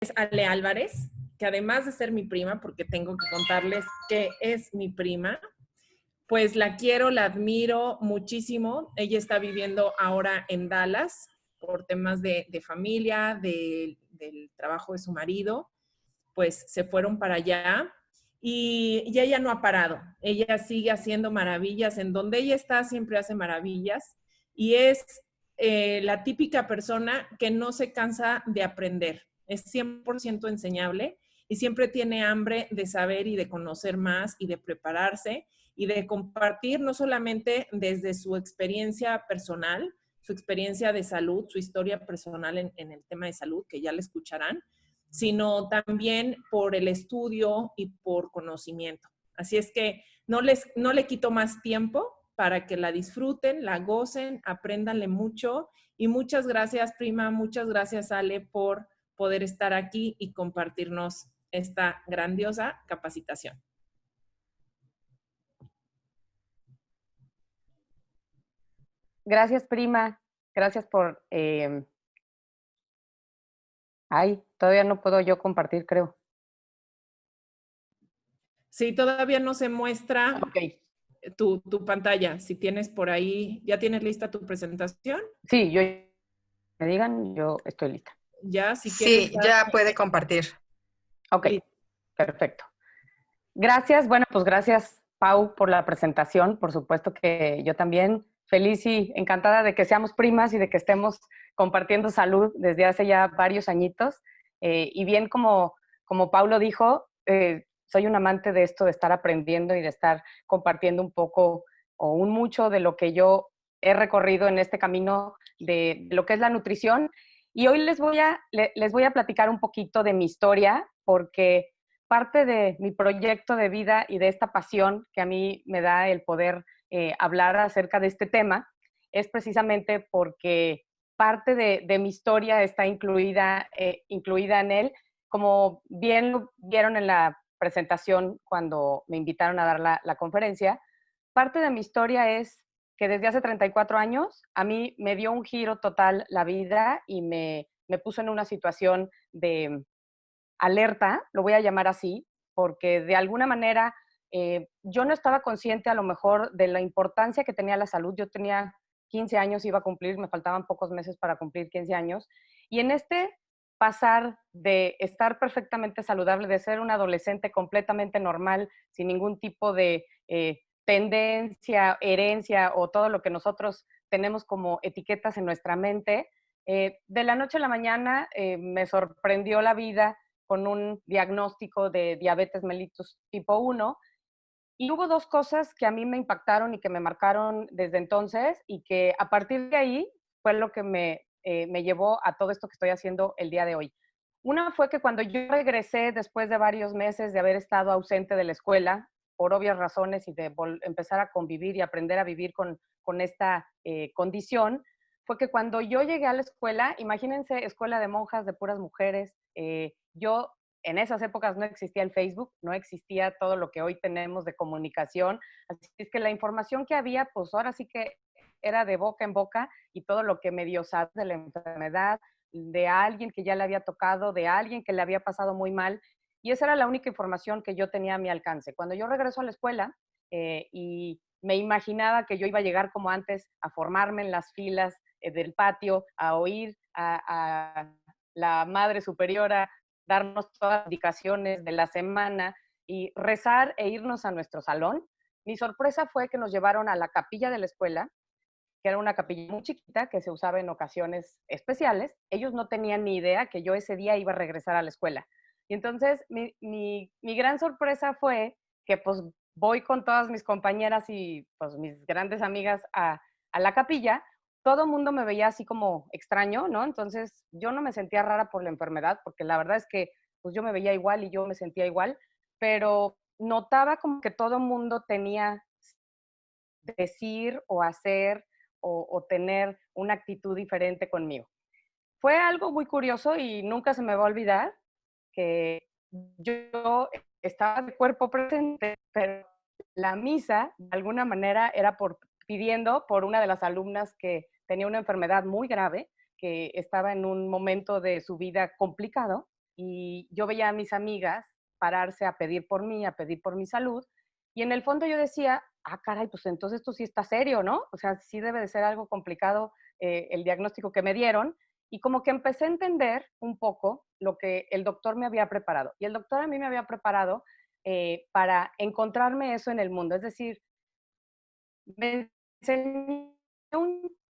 es Ale Álvarez, que además de ser mi prima, porque tengo que contarles que es mi prima, pues la quiero, la admiro muchísimo. Ella está viviendo ahora en Dallas por temas de familia, del trabajo de su marido, pues se fueron para allá y ella no ha parado. Ella sigue haciendo maravillas. En donde ella está siempre hace maravillas y es la típica persona que no se cansa de aprender. Es 100% enseñable y siempre tiene hambre de saber y de conocer más y de prepararse y de compartir no solamente desde su experiencia personal, su experiencia de salud, su historia personal en el tema de salud, que ya le escucharán, sino también por el estudio y por conocimiento. Así es que no le quito más tiempo para que la disfruten, la gocen, apréndanle mucho. Y muchas gracias, prima, muchas gracias, Ale, por poder estar aquí y compartirnos esta grandiosa capacitación. Gracias, prima. Gracias por... Ay, todavía no puedo yo compartir, creo. Sí, todavía no se muestra Ok. tu pantalla. Si tienes por ahí, ¿ya tienes lista tu presentación? Sí, yo me digan, yo estoy lista. Ya, si quieres. Sí, ya puede compartir. Ok, perfecto. Gracias, bueno, pues gracias, Pau, por la presentación. Por supuesto que yo también feliz y encantada de que seamos primas y de que estemos compartiendo salud desde hace ya varios añitos. Y bien, como Pau lo dijo, soy un amante de esto, de estar aprendiendo y de estar compartiendo un poco o un mucho de lo que yo he recorrido en este camino de lo que es la nutrición. Y hoy les voy a platicar un poquito de mi historia, porque parte de mi proyecto de vida y de esta pasión que a mí me da el poder hablar acerca de este tema es precisamente porque parte de mi historia está incluida en él. Como bien lo vieron en la presentación cuando me invitaron a dar la conferencia, parte de mi historia es que desde hace 34 años a mí me dio un giro total la vida y me puso en una situación de alerta, lo voy a llamar así, porque de alguna manera yo no estaba consciente a lo mejor de la importancia que tenía la salud. Yo tenía 15 años, iba a cumplir, me faltaban pocos meses para cumplir 15 años, y en este pasar de estar perfectamente saludable, de ser un adolescente completamente normal, sin ningún tipo de tendencia, herencia o todo lo que nosotros tenemos como etiquetas en nuestra mente, de la noche a la mañana me sorprendió la vida con un diagnóstico de diabetes mellitus tipo 1. Y hubo dos cosas que a mí me impactaron y que me marcaron desde entonces, y que a partir de ahí fue lo que me llevó a todo esto que estoy haciendo el día de hoy. Una fue que cuando yo regresé después de varios meses de haber estado ausente de la escuela, por obvias razones, y de empezar a convivir y aprender a vivir con esta condición, fue que cuando yo llegué a la escuela, imagínense, escuela de monjas, de puras mujeres, yo en esas épocas no existía el Facebook, no existía todo lo que hoy tenemos de comunicación, así es que la información que había, pues ahora sí que era de boca en boca, y todo lo que medio sabía de la enfermedad, de alguien que ya le había tocado, de alguien que le había pasado muy mal, y esa era la única información que yo tenía a mi alcance. Cuando yo regreso a la escuela y me imaginaba que yo iba a llegar como antes, a formarme en las filas del patio, a oír a la madre superiora darnos todas las indicaciones de la semana y rezar e irnos a nuestro salón. Mi sorpresa fue que nos llevaron a la capilla de la escuela, que era una capilla muy chiquita que se usaba en ocasiones especiales. Ellos no tenían ni idea que yo ese día iba a regresar a la escuela. Y entonces mi gran sorpresa fue que pues voy con todas mis compañeras y pues mis grandes amigas a la capilla. Todo el mundo me veía así como extraño, ¿no? Entonces yo no me sentía rara por la enfermedad, porque la verdad es que pues yo me veía igual y yo me sentía igual, pero notaba como que todo el mundo tenía decir o hacer o tener una actitud diferente conmigo. Fue algo muy curioso y nunca se me va a olvidar que yo estaba de cuerpo presente, pero la misa de alguna manera era pidiendo por una de las alumnas que tenía una enfermedad muy grave, que estaba en un momento de su vida complicado, y yo veía a mis amigas pararse a pedir por mí, a pedir por mi salud, y en el fondo yo decía, ah, caray, pues entonces esto sí está serio, ¿no? O sea, sí debe de ser algo complicado el diagnóstico que me dieron, y como que empecé a entender un poco lo que el doctor me había preparado. Y el doctor a mí me había preparado para encontrarme eso en el mundo. Es decir, me enseñó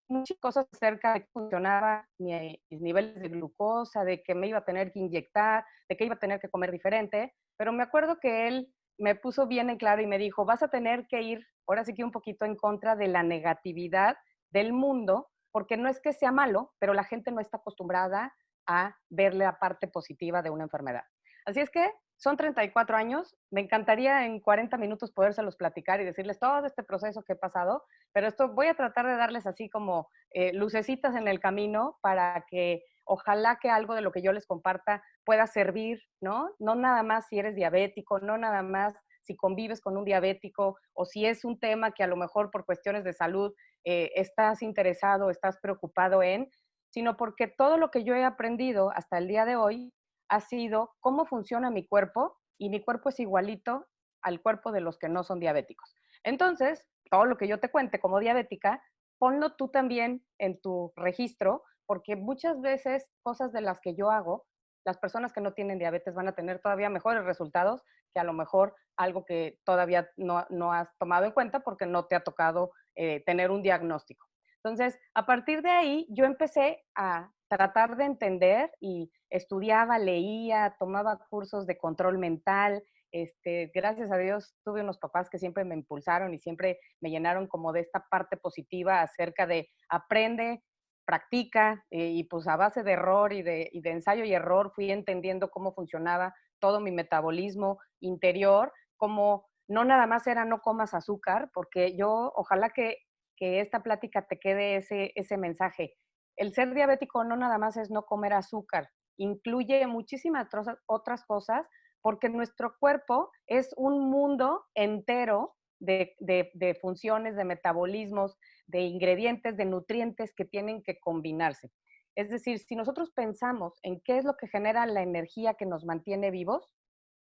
muchas cosas acerca de cómo funcionaba mis niveles de glucosa, de que me iba a tener que inyectar, de que iba a tener que comer diferente, pero me acuerdo que él me puso bien en claro y me dijo, vas a tener que ir, ahora sí que un poquito en contra de la negatividad del mundo, porque no es que sea malo, pero la gente no está acostumbrada a ver la parte positiva de una enfermedad. Así es que son 34 años, me encantaría en 40 minutos podérselos platicar y decirles todo este proceso que he pasado, pero esto voy a tratar de darles así como lucecitas en el camino para que ojalá que algo de lo que yo les comparta pueda servir, ¿no? No nada más si eres diabético, no nada más si convives con un diabético o si es un tema que a lo mejor por cuestiones de salud estás interesado, estás preocupado en, sino porque todo lo que yo he aprendido hasta el día de hoy ha sido cómo funciona mi cuerpo y mi cuerpo es igualito al cuerpo de los que no son diabéticos. Entonces, todo lo que yo te cuente como diabética, ponlo tú también en tu registro, porque muchas veces cosas de las que yo hago, las personas que no tienen diabetes van a tener todavía mejores resultados que a lo mejor algo que todavía no has tomado en cuenta porque no te ha tocado tener un diagnóstico. Entonces, a partir de ahí, yo empecé a tratar de entender y estudiaba, leía, tomaba cursos de control mental. Gracias a Dios tuve unos papás que siempre me impulsaron y siempre me llenaron como de esta parte positiva acerca de aprende, practica, y pues a base de error y de ensayo y error fui entendiendo cómo funcionaba todo mi metabolismo interior, como no nada más era no comas azúcar, porque yo ojalá que esta plática te quede ese mensaje. El ser diabético no nada más es no comer azúcar, incluye muchísimas otras cosas porque nuestro cuerpo es un mundo entero de funciones, de metabolismos, de ingredientes, de nutrientes que tienen que combinarse. Es decir, si nosotros pensamos en qué es lo que genera la energía que nos mantiene vivos,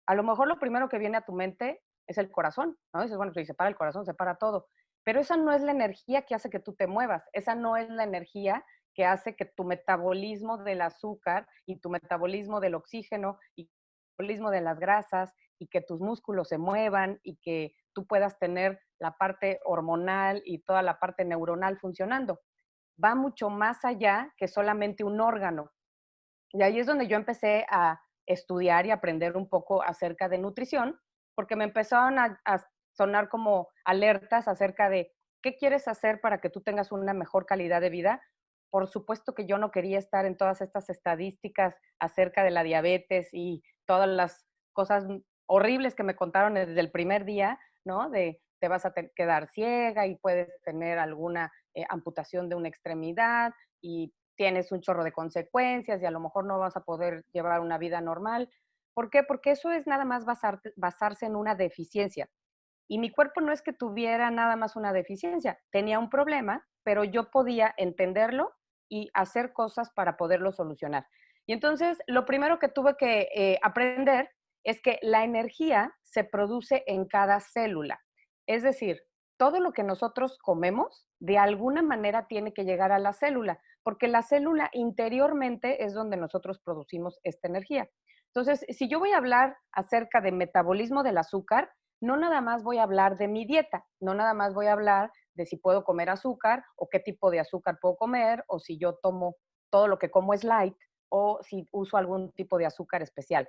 a lo mejor lo primero que viene a tu mente es el corazón, ¿no? Dices, bueno, pues si se para el corazón, se para todo. Pero esa no es la energía que hace que tú te muevas, esa no es la energía que hace que tu metabolismo del azúcar y tu metabolismo del oxígeno y tu metabolismo de las grasas y que tus músculos se muevan y que tú puedas tener la parte hormonal y toda la parte neuronal funcionando. Va mucho más allá que solamente un órgano. Y ahí es donde yo empecé a estudiar y aprender un poco acerca de nutrición, porque me empezaron a sonar como alertas acerca de qué quieres hacer para que tú tengas una mejor calidad de vida. Por supuesto que yo no quería estar en todas estas estadísticas acerca de la diabetes y todas las cosas horribles que me contaron desde el primer día, ¿no? De te vas a quedar ciega y puedes tener alguna amputación de una extremidad y tienes un chorro de consecuencias y a lo mejor no vas a poder llevar una vida normal. ¿Por qué? Porque eso es nada más basarse en una deficiencia. Y mi cuerpo no es que tuviera nada más una deficiencia, tenía un problema, pero yo podía entenderlo y hacer cosas para poderlo solucionar. Y entonces, lo primero que tuve que aprender es que la energía se produce en cada célula. Es decir, todo lo que nosotros comemos, de alguna manera tiene que llegar a la célula, porque la célula interiormente es donde nosotros producimos esta energía. Entonces, si yo voy a hablar acerca de metabolismo del azúcar, no nada más voy a hablar de mi dieta, no nada más voy a hablar de si puedo comer azúcar o qué tipo de azúcar puedo comer o si yo tomo todo lo que como es light o si uso algún tipo de azúcar especial.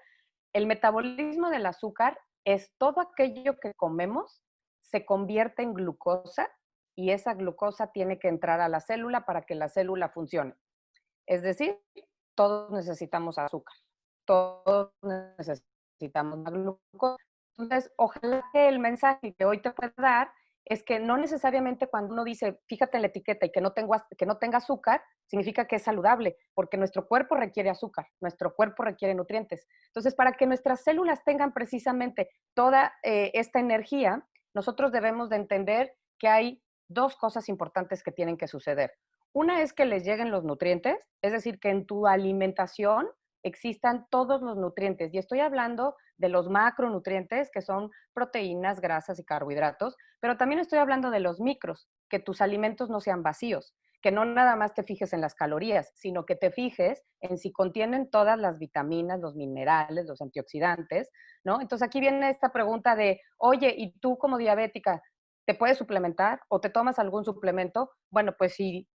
El metabolismo del azúcar es todo aquello que comemos se convierte en glucosa y esa glucosa tiene que entrar a la célula para que la célula funcione. Es decir, todos necesitamos azúcar, todos necesitamos la glucosa. Entonces, ojalá que el mensaje que hoy te pueda dar es que no necesariamente cuando uno dice, fíjate en la etiqueta y que no tenga azúcar, significa que es saludable, porque nuestro cuerpo requiere azúcar, nuestro cuerpo requiere nutrientes. Entonces, para que nuestras células tengan precisamente toda esta energía, nosotros debemos de entender que hay dos cosas importantes que tienen que suceder. Una es que les lleguen los nutrientes, es decir, que en tu alimentación existan todos los nutrientes. Y estoy hablando de los macronutrientes, que son proteínas, grasas y carbohidratos, pero también estoy hablando de los micros, que tus alimentos no sean vacíos, que no nada más te fijes en las calorías, sino que te fijes en si contienen todas las vitaminas, los minerales, los antioxidantes, ¿no? Entonces aquí viene esta pregunta de, oye, ¿y tú como diabética te puedes suplementar o te tomas algún suplemento? Bueno, pues si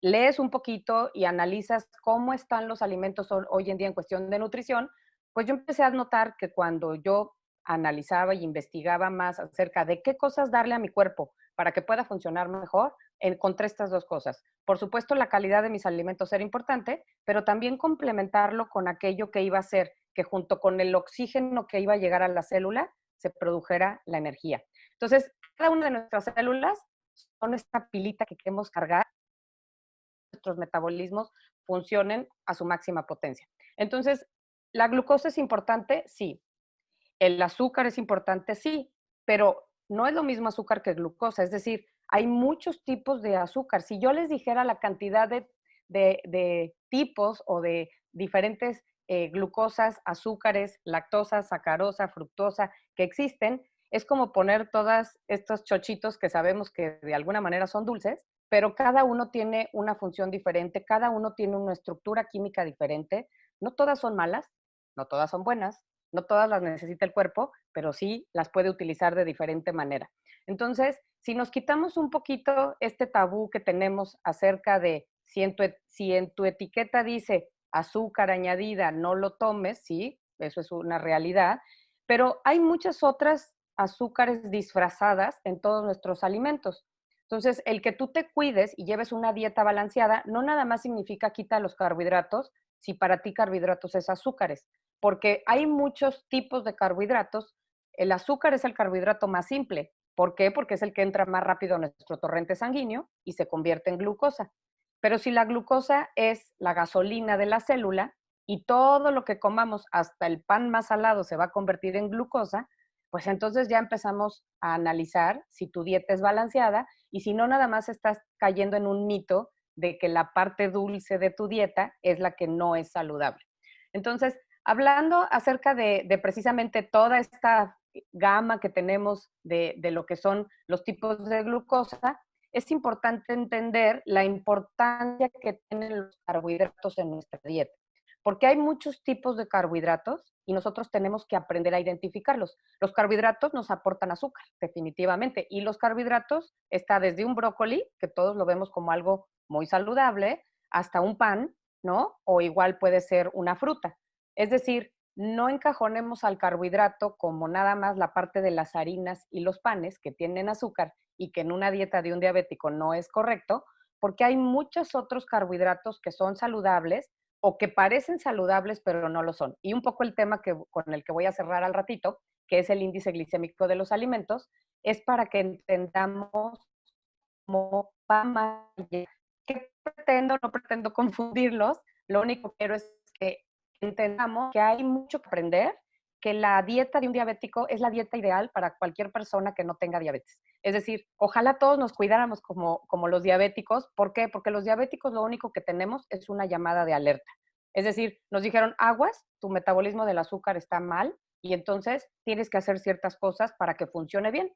lees un poquito y analizas cómo están los alimentos hoy en día en cuestión de nutrición, pues yo empecé a notar que cuando yo analizaba y investigaba más acerca de qué cosas darle a mi cuerpo para que pueda funcionar mejor, encontré estas dos cosas. Por supuesto, la calidad de mis alimentos era importante, pero también complementarlo con aquello que iba a hacer que junto con el oxígeno que iba a llegar a la célula, se produjera la energía. Entonces, cada una de nuestras células son esta pilita que queremos cargar, nuestros metabolismos funcionen a su máxima potencia. Entonces, ¿la glucosa es importante? Sí. ¿El azúcar es importante? Sí, pero no es lo mismo azúcar que glucosa, es decir, hay muchos tipos de azúcar. Si yo les dijera la cantidad de tipos o de diferentes glucosas, azúcares, lactosa, sacarosa, fructosa que existen, es como poner todos estos chochitos que sabemos que de alguna manera son dulces, pero cada uno tiene una función diferente, cada uno tiene una estructura química diferente. No todas son malas, no todas son buenas, no todas las necesita el cuerpo, pero sí las puede utilizar de diferente manera. Entonces, si nos quitamos un poquito este tabú que tenemos acerca de si en tu etiqueta dice azúcar añadida, no lo tomes, sí, eso es una realidad, pero hay muchas otras azúcares disfrazadas en todos nuestros alimentos. Entonces, el que tú te cuides y lleves una dieta balanceada no nada más significa quita los carbohidratos, si para ti carbohidratos es azúcares, porque hay muchos tipos de carbohidratos. El azúcar es el carbohidrato más simple. ¿Por qué? Porque es el que entra más rápido a nuestro torrente sanguíneo y se convierte en glucosa. Pero si la glucosa es la gasolina de la célula y todo lo que comamos, hasta el pan más salado, se va a convertir en glucosa, pues entonces ya empezamos a analizar si tu dieta es balanceada y si no, nada más estás cayendo en un mito de que la parte dulce de tu dieta es la que no es saludable. Entonces, hablando acerca de precisamente toda esta gama que tenemos de lo que son los tipos de glucosa, es importante entender la importancia que tienen los carbohidratos en nuestra dieta, porque hay muchos tipos de carbohidratos y nosotros tenemos que aprender a identificarlos. Los carbohidratos nos aportan azúcar, definitivamente, y los carbohidratos está desde un brócoli, que todos lo vemos como algo muy saludable, hasta un pan, ¿no? O igual puede ser una fruta. Es decir, no encajonemos al carbohidrato como nada más la parte de las harinas y los panes que tienen azúcar y que en una dieta de un diabético no es correcto, porque hay muchos otros carbohidratos que son saludables o que parecen saludables pero no lo son. Y un poco el tema con el que voy a cerrar al ratito, que es el índice glicémico de los alimentos, es para que entendamos cómo va más allá. ¿Qué pretendo? No pretendo confundirlos, lo único que quiero es que entendamos que hay mucho que aprender, que la dieta de un diabético es la dieta ideal para cualquier persona que no tenga diabetes. Es decir, ojalá todos nos cuidáramos como los diabéticos. ¿Por qué? Porque los diabéticos lo único que tenemos es una llamada de alerta. Es decir, nos dijeron, aguas, tu metabolismo del azúcar está mal y entonces tienes que hacer ciertas cosas para que funcione bien.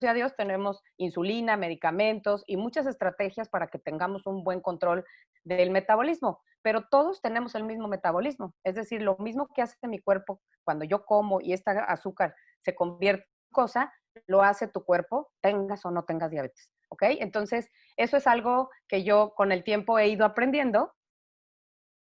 Gracias a Dios tenemos insulina, medicamentos y muchas estrategias para que tengamos un buen control del metabolismo, pero todos tenemos el mismo metabolismo, es decir, lo mismo que hace mi cuerpo cuando yo como y esta azúcar se convierte en cosa, lo hace tu cuerpo, tengas o no tengas diabetes, ¿ok? Entonces, eso es algo que yo con el tiempo he ido aprendiendo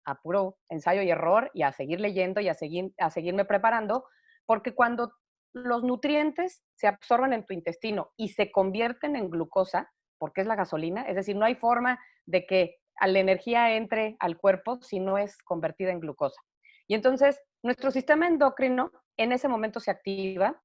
a puro ensayo y error y a seguir leyendo y a seguirme preparando, porque cuando los nutrientes se absorben en tu intestino y se convierten en glucosa, porque es la gasolina, es decir, no hay forma de que la energía entre al cuerpo si no es convertida en glucosa. Y entonces nuestro sistema endocrino en ese momento se activa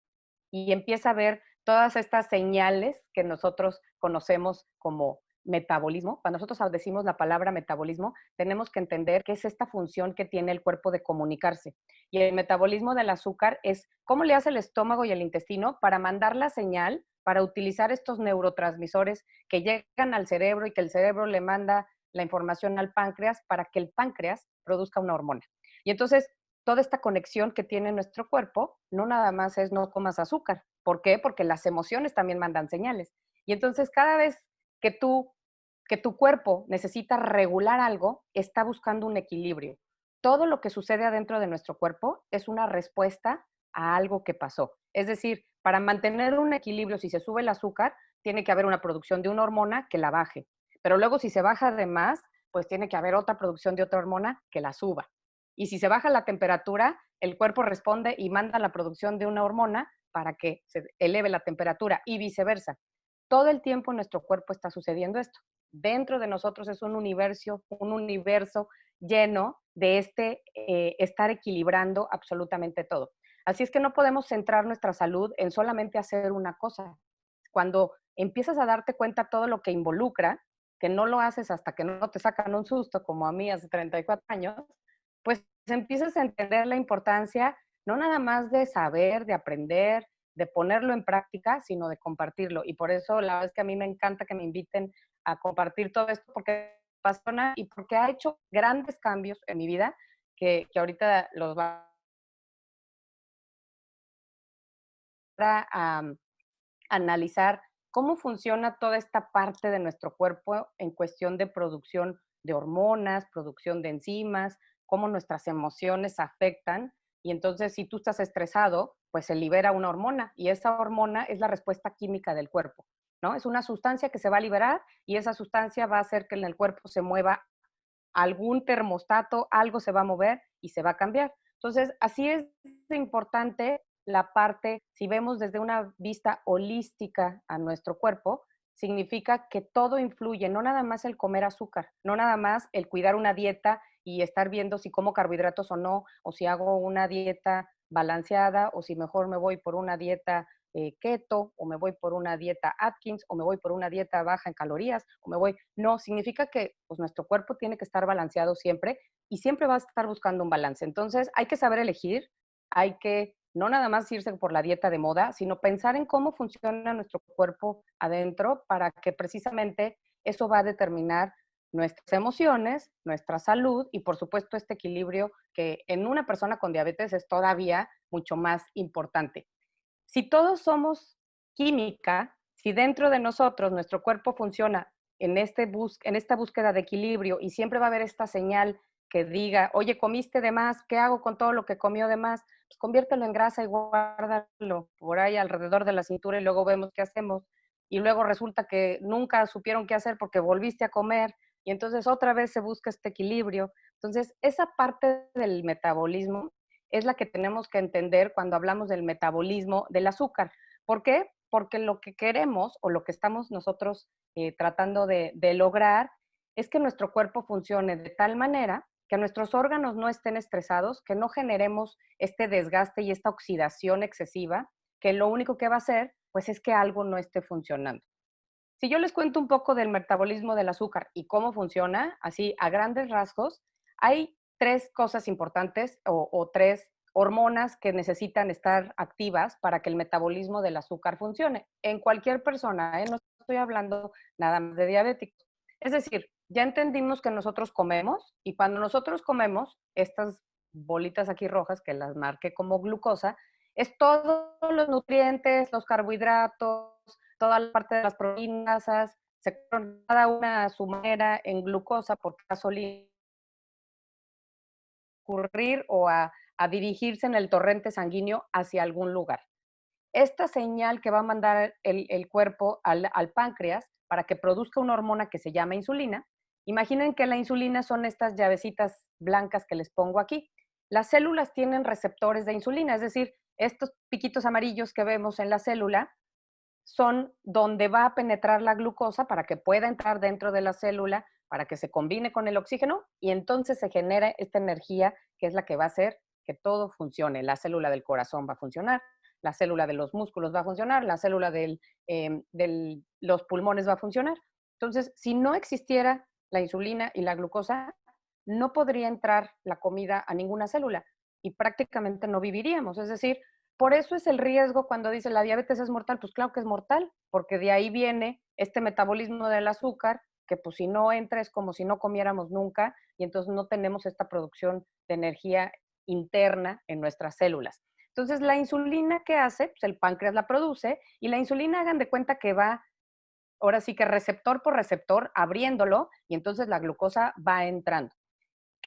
y empieza a ver todas estas señales que nosotros conocemos como metabolismo. Cuando nosotros decimos la palabra metabolismo, tenemos que entender qué es esta función que tiene el cuerpo de comunicarse. Y el metabolismo del azúcar es cómo le hace el estómago y el intestino para mandar la señal, para utilizar estos neurotransmisores que llegan al cerebro y que el cerebro le manda la información al páncreas para que el páncreas produzca una hormona. Y entonces, toda esta conexión que tiene nuestro cuerpo, no nada más es no comas azúcar. ¿Por qué? Porque las emociones también mandan señales. Y entonces, cada vez que que tu cuerpo necesita regular algo, está buscando un equilibrio. Todo lo que sucede adentro de nuestro cuerpo es una respuesta a algo que pasó. Es decir, para mantener un equilibrio, si se sube el azúcar, tiene que haber una producción de una hormona que la baje. Pero luego, si se baja de más, pues tiene que haber otra producción de otra hormona que la suba. Y si se baja la temperatura, el cuerpo responde y manda la producción de una hormona para que se eleve la temperatura y viceversa. Todo el tiempo en nuestro cuerpo está sucediendo esto. Dentro de nosotros es un universo lleno de estar equilibrando absolutamente todo. Así es que no podemos centrar nuestra salud en solamente hacer una cosa. Cuando empiezas a darte cuenta todo lo que involucra, que no lo haces hasta que no te sacan un susto, como a mí hace 34 años, pues empiezas a entender la importancia no nada más de saber, de aprender, de ponerlo en práctica, sino de compartirlo. Y por eso la verdad es que a mí me encanta que me inviten a compartir todo esto porque me apasiona y porque ha hecho grandes cambios en mi vida que ahorita los va a analizar cómo funciona toda esta parte de nuestro cuerpo en cuestión de producción de hormonas, producción de enzimas, cómo nuestras emociones afectan. Y entonces, si tú estás estresado, pues se libera una hormona y esa hormona es la respuesta química del cuerpo, ¿no? Es una sustancia que se va a liberar y esa sustancia va a hacer que en el cuerpo se mueva algún termostato, algo se va a mover y se va a cambiar. Entonces, así es importante la parte, si vemos desde una vista holística a nuestro cuerpo, significa que todo influye, no nada más el comer azúcar, no nada más el cuidar una dieta y estar viendo si como carbohidratos o no, o si hago una dieta balanceada, o si mejor me voy por una dieta keto, o me voy por una dieta Atkins, o me voy por una dieta baja en calorías, o me voy... No, significa que pues, nuestro cuerpo tiene que estar balanceado siempre y siempre va a estar buscando un balance. Entonces, hay que saber elegir, hay que no nada más irse por la dieta de moda, sino pensar en cómo funciona nuestro cuerpo adentro para que precisamente eso va a determinar nuestras emociones, nuestra salud y por supuesto este equilibrio que en una persona con diabetes es todavía mucho más importante. Si todos somos química, si dentro de nosotros nuestro cuerpo funciona en esta búsqueda de equilibrio y siempre va a haber esta señal que diga, oye, comiste de más, ¿qué hago con todo lo que comió de más? Pues conviértelo en grasa y guárdalo por ahí alrededor de la cintura y luego vemos qué hacemos. Y luego resulta que nunca supieron qué hacer porque volviste a comer y entonces otra vez se busca este equilibrio. Entonces, esa parte del metabolismo es la que tenemos que entender cuando hablamos del metabolismo del azúcar. ¿Por qué? Porque lo que queremos o lo que estamos nosotros tratando de lograr es que nuestro cuerpo funcione de tal manera que nuestros órganos no estén estresados, que no generemos este desgaste y esta oxidación excesiva, que lo único que va a hacer, pues es que algo no esté funcionando. Si yo les cuento un poco del metabolismo del azúcar y cómo funciona, así a grandes rasgos, hay tres cosas importantes o tres hormonas que necesitan estar activas para que el metabolismo del azúcar funcione. En cualquier persona, ¿eh? No estoy hablando nada más de diabéticos. Es decir, ya entendimos que nosotros comemos y cuando nosotros comemos, estas bolitas aquí rojas que las marqué como glucosa, es todos los nutrientes, los carbohidratos, toda la parte de las proteínas, se cada una a su manera en glucosa por gasolina ocurrir o a dirigirse en el torrente sanguíneo hacia algún lugar. Esta señal que va a mandar el cuerpo al páncreas para que produzca una hormona que se llama insulina. Imaginen que la insulina son estas llavecitas blancas que les pongo aquí. Las células tienen receptores de insulina, es decir, estos piquitos amarillos que vemos en la célula son donde va a penetrar la glucosa para que pueda entrar dentro de la célula, para que se combine con el oxígeno y entonces se genera esta energía que es la que va a hacer que todo funcione. La célula del corazón va a funcionar, la célula de los músculos va a funcionar, la célula de los pulmones va a funcionar. Entonces, si no existiera la insulina y la glucosa, no podría entrar la comida a ninguna célula y prácticamente no viviríamos. Es decir, por eso es el riesgo cuando dice la diabetes es mortal, pues claro que es mortal, porque de ahí viene este metabolismo del azúcar que pues si no entra es como si no comiéramos nunca y entonces no tenemos esta producción de energía interna en nuestras células. Entonces, la insulina, ¿qué hace? Pues el páncreas la produce y la insulina, hagan de cuenta que va, ahora sí que receptor por receptor, abriéndolo y entonces la glucosa va entrando.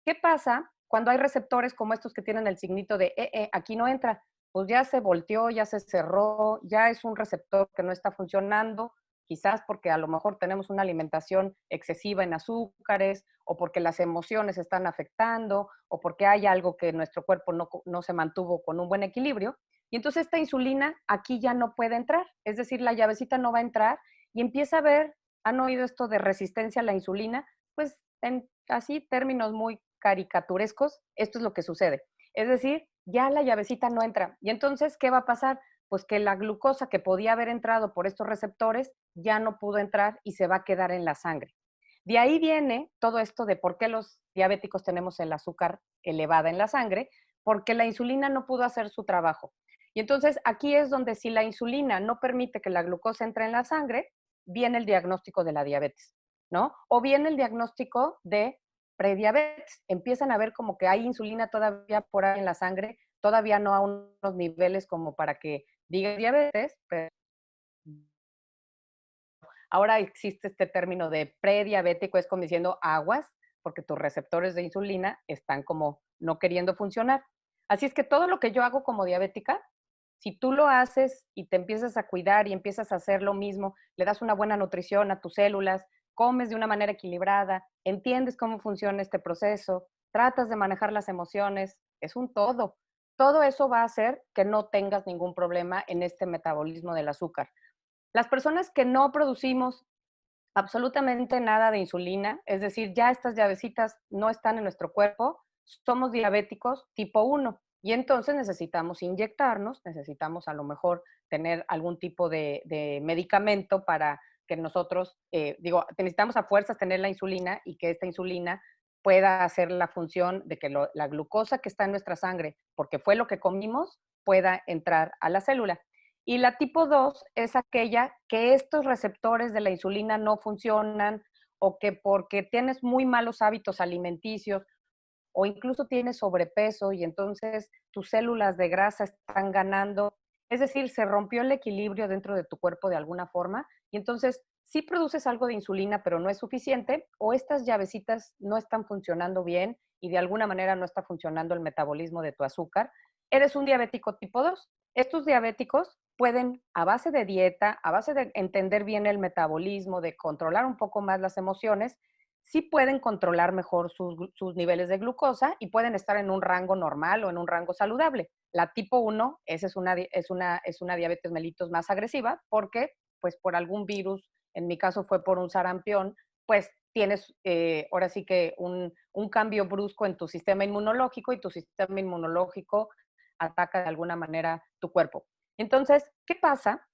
¿Qué pasa cuando hay receptores como estos que tienen el signito de aquí no entra? Pues ya se volteó, ya se cerró, ya es un receptor que no está funcionando, quizás porque a lo mejor tenemos una alimentación excesiva en azúcares o porque las emociones están afectando o porque hay algo que nuestro cuerpo no se mantuvo con un buen equilibrio. Y entonces esta insulina aquí ya no puede entrar, es decir, la llavecita no va a entrar y empieza a ver, ¿han oído esto de resistencia a la insulina? Pues en así términos muy caricaturescos, esto es lo que sucede. Es decir, ya la llavecita no entra. Y entonces, ¿qué va a pasar? Pues que la glucosa que podía haber entrado por estos receptores ya no pudo entrar y se va a quedar en la sangre. De ahí viene todo esto de por qué los diabéticos tenemos el azúcar elevada en la sangre, porque la insulina no pudo hacer su trabajo. Y entonces aquí es donde si la insulina no permite que la glucosa entre en la sangre, viene el diagnóstico de la diabetes, ¿no? O viene el diagnóstico de prediabetes. Empiezan a ver como que hay insulina todavía por ahí en la sangre, todavía no a unos niveles como para que diga diabetes, pero ahora existe este término de prediabético, es como diciendo aguas, porque tus receptores de insulina están como no queriendo funcionar. Así es que todo lo que yo hago como diabética, si tú lo haces y te empiezas a cuidar y empiezas a hacer lo mismo, le das una buena nutrición a tus células, comes de una manera equilibrada, entiendes cómo funciona este proceso, tratas de manejar las emociones, es un todo. Todo eso va a hacer que no tengas ningún problema en este metabolismo del azúcar. Las personas que no producimos absolutamente nada de insulina, es decir, ya estas llavecitas no están en nuestro cuerpo, somos diabéticos tipo 1 y entonces necesitamos inyectarnos, necesitamos a lo mejor tener algún tipo de medicamento para que nosotros, necesitamos a fuerzas tener la insulina y que esta insulina pueda hacer la función de que la glucosa que está en nuestra sangre, porque fue lo que comimos, pueda entrar a la célula. Y la tipo 2 es aquella que estos receptores de la insulina no funcionan o que porque tienes muy malos hábitos alimenticios o incluso tienes sobrepeso y entonces tus células de grasa están ganando. Es decir, se rompió el equilibrio dentro de tu cuerpo de alguna forma y entonces sí produces algo de insulina, pero no es suficiente o estas llavecitas no están funcionando bien y de alguna manera no está funcionando el metabolismo de tu azúcar. Eres un diabético tipo 2. Estos diabéticos pueden, a base de dieta, a base de entender bien el metabolismo, de controlar un poco más las emociones, sí pueden controlar mejor sus niveles de glucosa y pueden estar en un rango normal o en un rango saludable. La tipo 1, esa es una diabetes mellitus más agresiva porque, pues, por algún virus, en mi caso fue por un sarampión, pues tienes ahora sí que un cambio brusco en tu sistema inmunológico y tu sistema inmunológico ataca de alguna manera tu cuerpo. Entonces, ¿qué pasa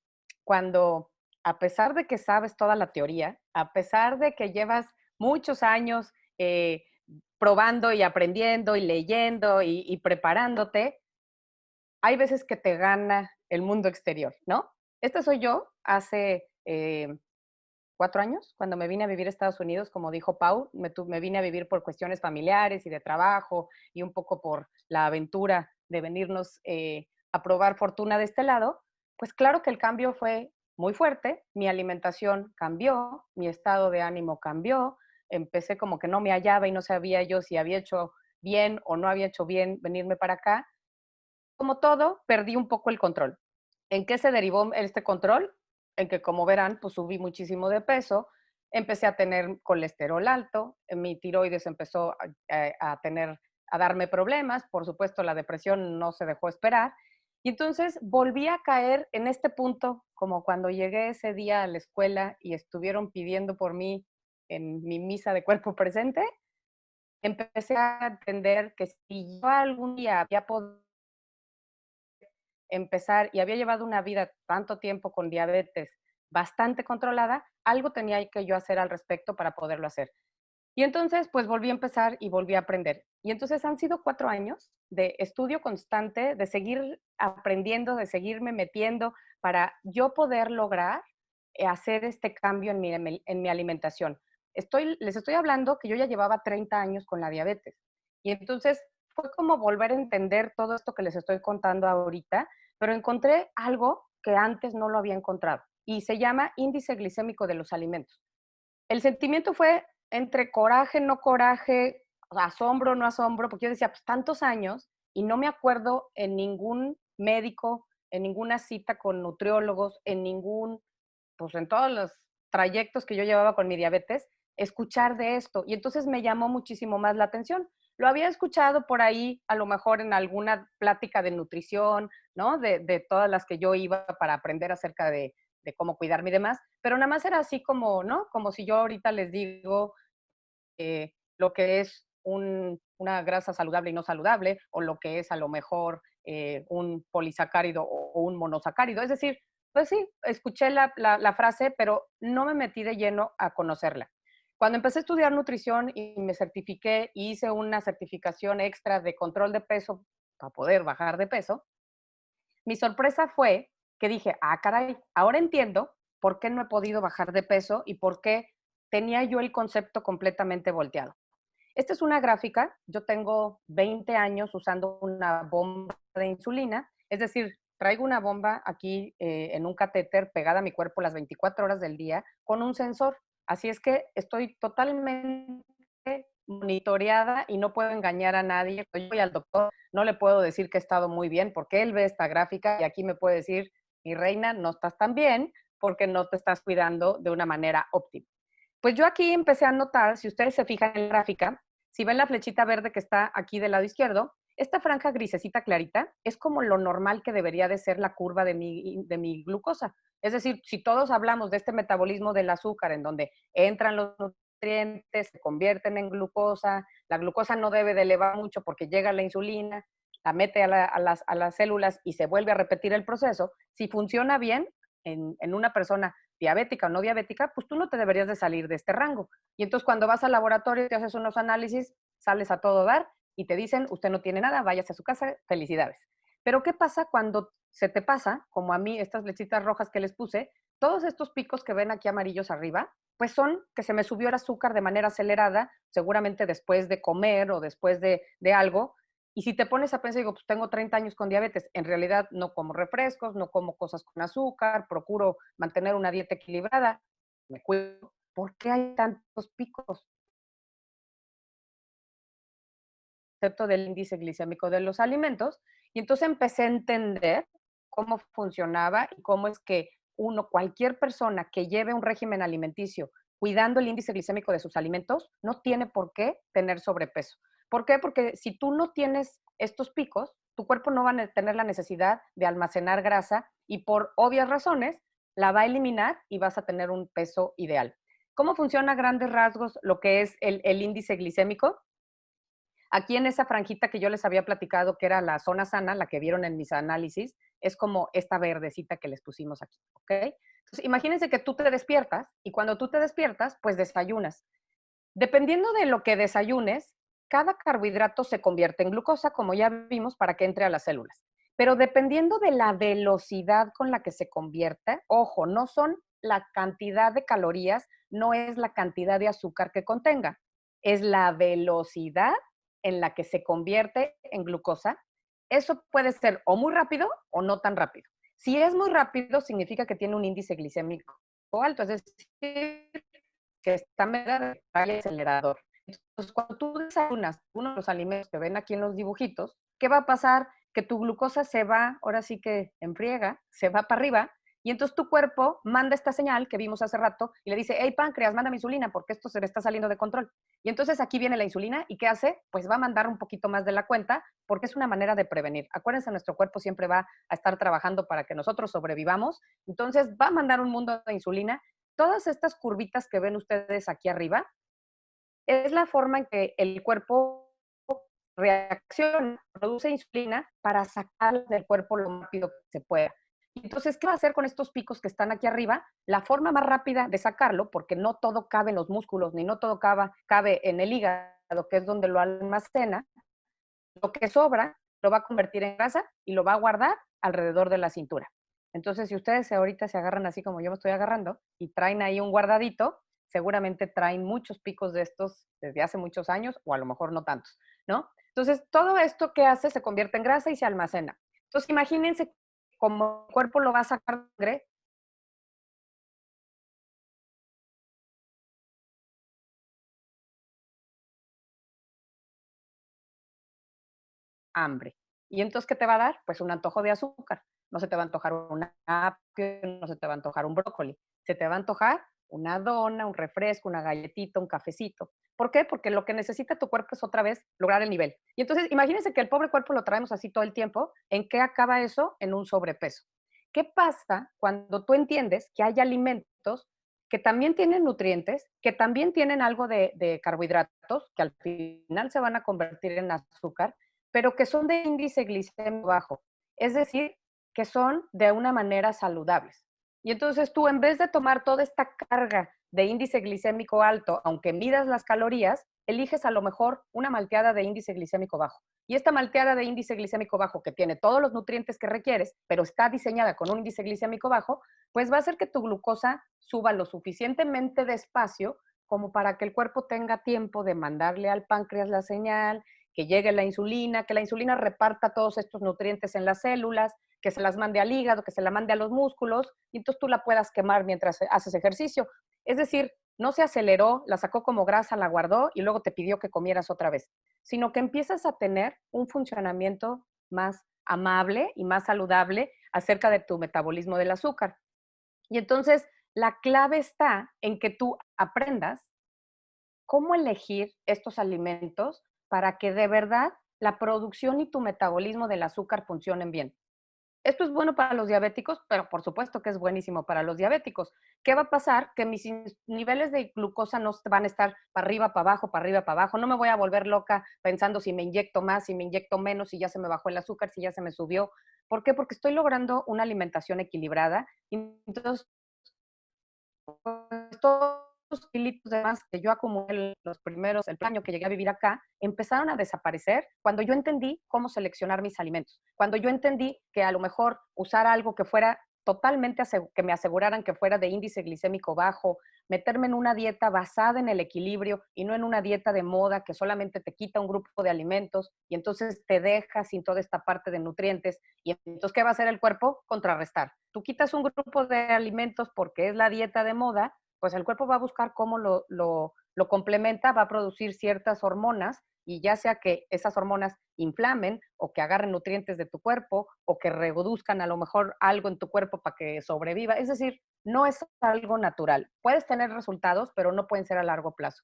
cuando, a pesar de que sabes toda la teoría, a pesar de que llevas muchos años probando y aprendiendo y leyendo y preparándote, hay veces que te gana el mundo exterior, ¿no? Esta soy yo hace 4 años, cuando me vine a vivir a Estados Unidos, como dijo Pau, me vine a vivir por cuestiones familiares y de trabajo y un poco por la aventura de venirnos a probar fortuna de este lado, pues claro que el cambio fue muy fuerte, mi alimentación cambió, mi estado de ánimo cambió, empecé como que no me hallaba y no sabía yo si había hecho bien o no había hecho bien venirme para acá. Como todo, perdí un poco el control. ¿En qué se derivó este control? En que, como verán, pues subí muchísimo de peso, empecé a tener colesterol alto, mi tiroides empezó a darme problemas, por supuesto la depresión no se dejó esperar, y entonces volví a caer en este punto, como cuando llegué ese día a la escuela y estuvieron pidiendo por mí en mi misa de cuerpo presente, empecé a entender que si yo algún día había podido empezar y había llevado una vida tanto tiempo con diabetes bastante controlada, algo tenía que yo hacer al respecto para poderlo hacer. Y entonces, pues volví a empezar y volví a aprender. Y entonces han sido 4 años de estudio constante, de seguir aprendiendo, de seguirme metiendo para yo poder lograr hacer este cambio en mi alimentación. les estoy hablando que yo ya llevaba 30 años con la diabetes. Y entonces fue como volver a entender todo esto que les estoy contando ahorita, pero encontré algo que antes no lo había encontrado y se llama índice glicémico de los alimentos. El sentimiento fue entre coraje, no coraje, asombro, no asombro, porque yo decía, pues tantos años y no me acuerdo en ningún médico, en ninguna cita con nutriólogos, pues en todos los trayectos que yo llevaba con mi diabetes, escuchar de esto. Y entonces me llamó muchísimo más la atención. Lo había escuchado por ahí, a lo mejor en alguna plática de nutrición, ¿no? De todas las que yo iba para aprender acerca de cómo cuidarme y demás, pero nada más era así como, ¿no? Como si yo ahorita les digo lo que es una grasa saludable y no saludable, o lo que es a lo mejor un polisacárido o un monosacárido. Es decir, pues sí, escuché la frase, pero no me metí de lleno a conocerla. Cuando empecé a estudiar nutrición y me certifiqué, y hice una certificación extra de control de peso para poder bajar de peso, mi sorpresa fue que dije, ah, caray, ahora entiendo por qué no he podido bajar de peso y por qué tenía yo el concepto completamente volteado. Esta es una gráfica, yo tengo 20 años usando una bomba de insulina, es decir, traigo una bomba aquí en un catéter pegada a mi cuerpo las 24 horas del día con un sensor. Así es que estoy totalmente monitoreada y no puedo engañar a nadie. Yo voy al doctor, no le puedo decir que he estado muy bien porque él ve esta gráfica y aquí me puede decir, mi reina, no estás tan bien porque no te estás cuidando de una manera óptima. Pues yo aquí empecé a notar, si ustedes se fijan en la gráfica, si ven la flechita verde que está aquí del lado izquierdo, esta franja grisecita clarita es como lo normal que debería de ser la curva de mi glucosa. Es decir, si todos hablamos de este metabolismo del azúcar en donde entran los nutrientes, se convierten en glucosa, la glucosa no debe de elevar mucho porque llega la insulina, la mete a las células y se vuelve a repetir el proceso. Si funciona bien en una persona diabética o no diabética, pues tú no te deberías de salir de este rango. Y entonces cuando vas al laboratorio y te haces unos análisis, sales a todo dar y te dicen, usted no tiene nada, váyase a su casa, felicidades. Pero ¿qué pasa cuando se te pasa, como a mí, estas flechitas rojas que les puse, todos estos picos que ven aquí amarillos arriba, pues son que se me subió el azúcar de manera acelerada, seguramente después de comer o después de algo, y si te pones a pensar, digo, pues tengo 30 años con diabetes, en realidad no como refrescos, no como cosas con azúcar, procuro mantener una dieta equilibrada, me cuido. ¿Por qué hay tantos picos? Concepto del índice glicémico de los alimentos. Y entonces empecé a entender cómo funcionaba y cómo es que cualquier persona que lleve un régimen alimenticio cuidando el índice glicémico de sus alimentos, no tiene por qué tener sobrepeso. ¿Por qué? Porque si tú no tienes estos picos, tu cuerpo no va a tener la necesidad de almacenar grasa y por obvias razones la va a eliminar y vas a tener un peso ideal. ¿Cómo funciona a grandes rasgos lo que es el índice glicémico? Aquí en esa franjita que yo les había platicado, que era la zona sana, la que vieron en mis análisis, es como esta verdecita que les pusimos aquí, ¿ok? Entonces, imagínense que tú te despiertas y cuando tú te despiertas, pues desayunas. Dependiendo de lo que desayunes, cada carbohidrato se convierte en glucosa, como ya vimos, para que entre a las células. Pero dependiendo de la velocidad con la que se convierte, ojo, no son la cantidad de calorías, no es la cantidad de azúcar que contenga, es la velocidad en la que se convierte en glucosa. Eso puede ser o muy rápido o no tan rápido. Si es muy rápido, significa que tiene un índice glicémico alto, es decir, que está medio de acelerador. Entonces, cuando tú desayunas uno de los alimentos que ven aquí en los dibujitos, ¿qué va a pasar? Que tu glucosa se va, ahora sí que en friega, se va para arriba, y entonces tu cuerpo manda esta señal que vimos hace rato y le dice, hey, páncreas, mándame insulina porque esto se me está saliendo de control. Y entonces aquí viene la insulina y ¿qué hace? Pues va a mandar un poquito más de la cuenta porque es una manera de prevenir. Acuérdense, nuestro cuerpo siempre va a estar trabajando para que nosotros sobrevivamos. Entonces va a mandar un mundo de insulina. Todas estas curvitas que ven ustedes aquí arriba es la forma en que el cuerpo reacciona, produce insulina para sacarla del cuerpo lo más rápido que se pueda. Entonces, ¿qué va a hacer con estos picos que están aquí arriba? La forma más rápida de sacarlo, porque no todo cabe en los músculos, ni no todo cabe en el hígado, que es donde lo almacena, lo que sobra lo va a convertir en grasa y lo va a guardar alrededor de la cintura. Entonces, si ustedes ahorita se agarran así como yo me estoy agarrando y traen ahí un guardadito, seguramente traen muchos picos de estos desde hace muchos años, o a lo mejor no tantos, ¿no? Entonces, todo esto que hace se convierte en grasa y se almacena. Entonces, imagínense cómo el cuerpo lo va a sacar sangre, hambre. ¿Y entonces qué te va a dar? Pues un antojo de azúcar. No se te va a antojar un apio, no se te va a antojar un brócoli. Se te va a antojar una dona, un refresco, una galletita, un cafecito. ¿Por qué? Porque lo que necesita tu cuerpo es otra vez lograr el nivel. Y entonces, imagínense que el pobre cuerpo lo traemos así todo el tiempo. ¿En qué acaba eso? En un sobrepeso. ¿Qué pasa cuando tú entiendes que hay alimentos que también tienen nutrientes, que también tienen algo de carbohidratos, que al final se van a convertir en azúcar, pero que son de índice glicémico bajo? Es decir, que son de una manera saludables. Y entonces tú, en vez de tomar toda esta carga de índice glicémico alto, aunque midas las calorías, eliges a lo mejor una malteada de índice glicémico bajo. Y esta malteada de índice glicémico bajo, que tiene todos los nutrientes que requieres, pero está diseñada con un índice glicémico bajo, pues va a hacer que tu glucosa suba lo suficientemente despacio como para que el cuerpo tenga tiempo de mandarle al páncreas la señal, que llegue la insulina, que la insulina reparta todos estos nutrientes en las células, que se las mande al hígado, que se la mande a los músculos, y entonces tú la puedas quemar mientras haces ejercicio. Es decir, no se aceleró, la sacó como grasa, la guardó y luego te pidió que comieras otra vez, sino que empiezas a tener un funcionamiento más amable y más saludable acerca de tu metabolismo del azúcar. Y entonces la clave está en que tú aprendas cómo elegir estos alimentos para que de verdad la producción y tu metabolismo del azúcar funcionen bien. Esto es bueno para los diabéticos, pero por supuesto que es buenísimo para los diabéticos. ¿Qué va a pasar? Que mis niveles de glucosa no van a estar para arriba, para abajo, para arriba, para abajo. No me voy a volver loca pensando si me inyecto más, si me inyecto menos, si ya se me bajó el azúcar, si ya se me subió. ¿Por qué? Porque estoy logrando una alimentación equilibrada. Y entonces, pues, todos los kilitos de más que yo acumulé los primeros, el año que llegué a vivir acá, empezaron a desaparecer cuando yo entendí cómo seleccionar mis alimentos. Cuando yo entendí que a lo mejor usar algo que fuera totalmente, que me aseguraran que fuera de índice glicémico bajo, meterme en una dieta basada en el equilibrio y no en una dieta de moda que solamente te quita un grupo de alimentos y entonces te deja sin toda esta parte de nutrientes. Y entonces, ¿qué va a hacer el cuerpo? Contrarrestar. Tú quitas un grupo de alimentos porque es la dieta de moda, pues el cuerpo va a buscar cómo lo complementa, va a producir ciertas hormonas y ya sea que esas hormonas inflamen o que agarren nutrientes de tu cuerpo o que reduzcan a lo mejor algo en tu cuerpo para que sobreviva. Es decir, no es algo natural. Puedes tener resultados, pero no pueden ser a largo plazo.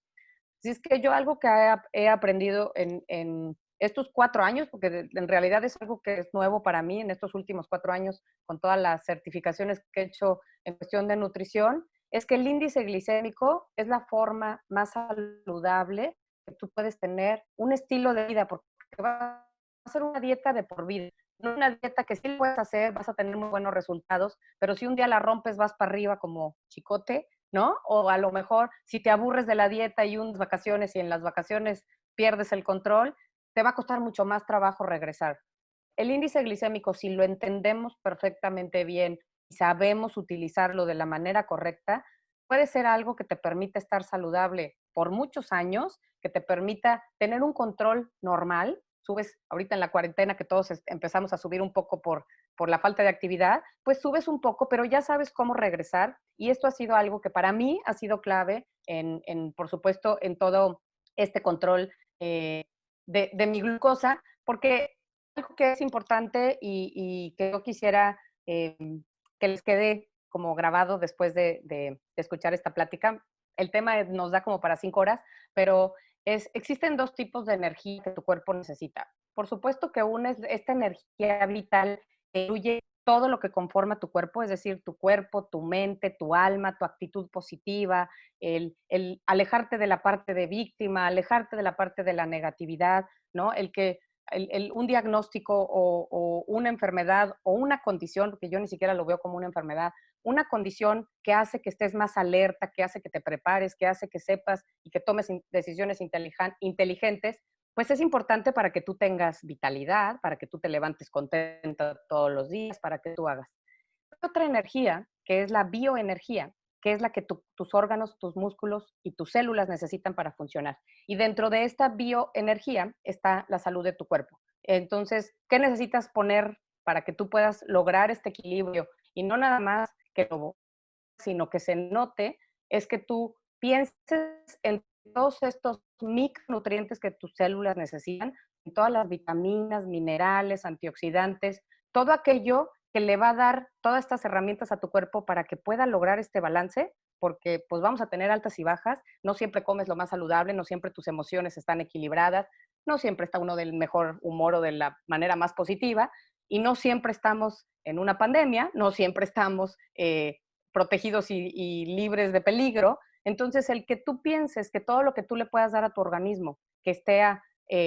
Así es que yo algo que he aprendido en estos 4 años, porque en realidad es algo que es nuevo para mí en estos últimos 4 años, con todas las certificaciones que he hecho en cuestión de nutrición, es que el índice glicémico es la forma más saludable que tú puedes tener un estilo de vida, porque va a ser una dieta de por vida. No una dieta que sí puedes hacer, vas a tener muy buenos resultados, pero si un día la rompes, vas para arriba como chicote, ¿no? O a lo mejor si te aburres de la dieta y unas vacaciones y en las vacaciones pierdes el control, te va a costar mucho más trabajo regresar. El índice glicémico, si lo entendemos perfectamente bien y sabemos utilizarlo de la manera correcta, puede ser algo que te permita estar saludable por muchos años, que te permita tener un control normal. Subes ahorita en la cuarentena que todos empezamos a subir un poco por la falta de actividad, pues subes un poco, pero ya sabes cómo regresar. Y esto ha sido algo que para mí ha sido clave por supuesto, en todo este control de mi glucosa, porque algo que es importante y que yo quisiera que les quede como grabado después de escuchar esta plática. El tema nos da como para 5 horas, pero existen dos tipos de energía que tu cuerpo necesita. Por supuesto que una es esta energía vital que incluye todo lo que conforma tu cuerpo, es decir, tu cuerpo, tu mente, tu alma, tu actitud positiva, el alejarte de la parte de víctima, alejarte de la parte de la negatividad, ¿no? Un diagnóstico o una enfermedad o una condición, porque yo ni siquiera lo veo como una enfermedad, una condición que hace que estés más alerta, que hace que te prepares, que hace que sepas y que tomes decisiones inteligentes, pues es importante para que tú tengas vitalidad, para que tú te levantes contento todos los días, para que tú hagas. Otra energía, que es la bioenergía, qué es la que tus órganos, tus músculos y tus células necesitan para funcionar. Y dentro de esta bioenergía está la salud de tu cuerpo. Entonces, ¿qué necesitas poner para que tú puedas lograr este equilibrio? Y no nada más que lo, sino que se note, es que tú pienses en todos estos micronutrientes que tus células necesitan, en todas las vitaminas, minerales, antioxidantes, todo aquello que le va a dar todas estas herramientas a tu cuerpo para que pueda lograr este balance, porque pues vamos a tener altas y bajas, no siempre comes lo más saludable, no siempre tus emociones están equilibradas, no siempre está uno del mejor humor o de la manera más positiva, y no siempre estamos en una pandemia, no siempre estamos protegidos y libres de peligro. Entonces, el que tú pienses que todo lo que tú le puedas dar a tu organismo, que esté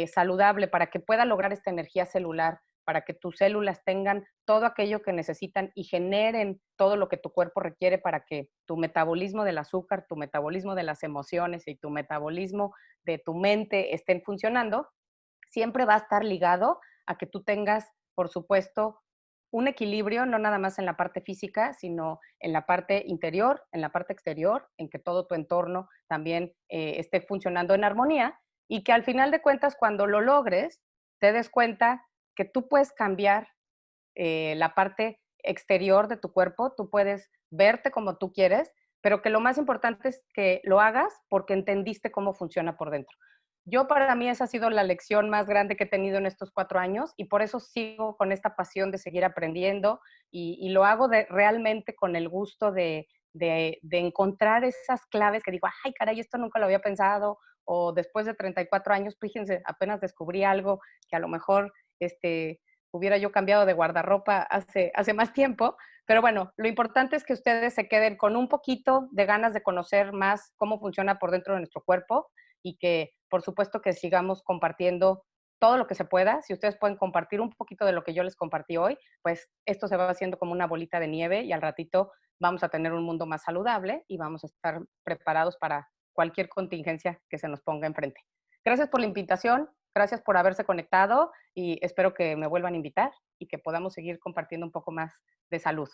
saludable para que pueda lograr esta energía celular, para que tus células tengan todo aquello que necesitan y generen todo lo que tu cuerpo requiere para que tu metabolismo del azúcar, tu metabolismo de las emociones y tu metabolismo de tu mente estén funcionando, siempre va a estar ligado a que tú tengas, por supuesto, un equilibrio, no nada más en la parte física, sino en la parte interior, en la parte exterior, en que todo tu entorno también esté funcionando en armonía y que al final de cuentas, cuando lo logres, te des cuenta que tú puedes cambiar la parte exterior de tu cuerpo, tú puedes verte como tú quieres, pero que lo más importante es que lo hagas porque entendiste cómo funciona por dentro. Yo para mí esa ha sido la lección más grande que he tenido en estos 4 años y por eso sigo con esta pasión de seguir aprendiendo y lo hago realmente con el gusto de encontrar esas claves que digo, ay caray, esto nunca lo había pensado, o después de 34 años, fíjense, apenas descubrí algo que a lo mejor hubiera yo cambiado de guardarropa hace más tiempo, pero bueno, lo importante es que ustedes se queden con un poquito de ganas de conocer más cómo funciona por dentro de nuestro cuerpo y que, por supuesto, que sigamos compartiendo todo lo que se pueda. Si ustedes pueden compartir un poquito de lo que yo les compartí hoy, pues esto se va haciendo como una bolita de nieve y al ratito vamos a tener un mundo más saludable y vamos a estar preparados para cualquier contingencia que se nos ponga enfrente. Gracias por la invitación, gracias por haberse conectado y espero que me vuelvan a invitar y que podamos seguir compartiendo un poco más de salud.